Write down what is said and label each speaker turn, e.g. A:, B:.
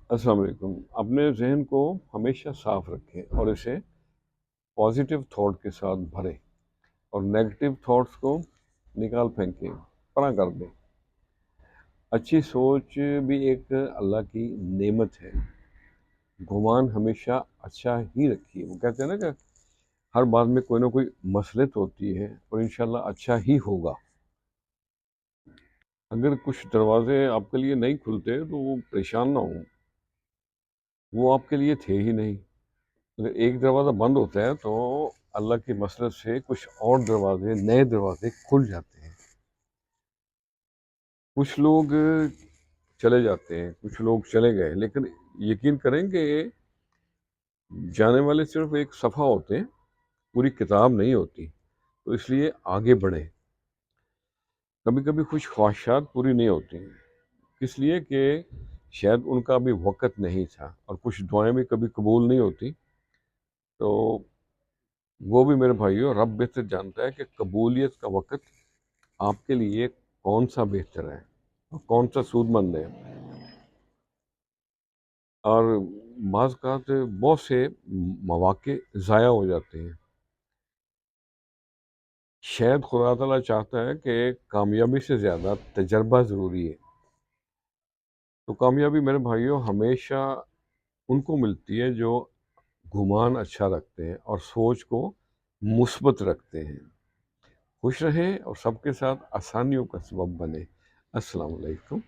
A: अस्सलाम वालेकुम। अपने जहन को हमेशा साफ रखें और इसे पॉजिटिव थॉट के साथ भरें और नेगेटिव थॉट्स को निकाल फेंकें, परा कर दें। अच्छी सोच भी एक अल्लाह की नेमत है। गुमान हमेशा अच्छा ही रखिए। वो कहते हैं ना कि हर बात में कोई ना कोई मसलहत होती है और इंशाल्लाह अच्छा ही होगा। अगर कुछ दरवाजे आपके लिए नहीं खुलते तो वो परेशान ना हो, वो आपके लिए थे ही नहीं। अगर एक दरवाज़ा बंद होता है तो अल्लाह की मसरत से कुछ और दरवाजे, नए दरवाजे खुल जाते हैं। कुछ लोग चले जाते हैं, कुछ लोग चले गए, लेकिन यकीन करें कि जाने वाले सिर्फ एक सफ़ा होते हैं, पूरी किताब नहीं होती। तो इसलिए आगे बढ़ें। कभी कभी कुछ ख्वाहिशात पूरी नहीं होती, इसलिए कि शायद उनका अभी वक़्त नहीं था, और कुछ दुआएं भी कभी कबूल नहीं होती। तो वो भी मेरे भाइयों, रब बेहतर जानता है कि कबूलियत का वक़्त आपके लिए कौन सा बेहतर है और कौन सा सूदमंद है। और बाज़ औक़ात बहुत से मौक़े ज़ाया हो जाते हैं। शायद खुदा ताला चाहता है कि कामयाबी से ज़्यादा तजर्बा ज़रूरी है। तो कामयाबी मेरे भाइयों हमेशा उनको मिलती है जो गुमान अच्छा रखते हैं और सोच को मुस्बत रखते हैं। खुश रहें और सबके साथ आसानियों का सबब बने। अस्सलाम वालेकुम।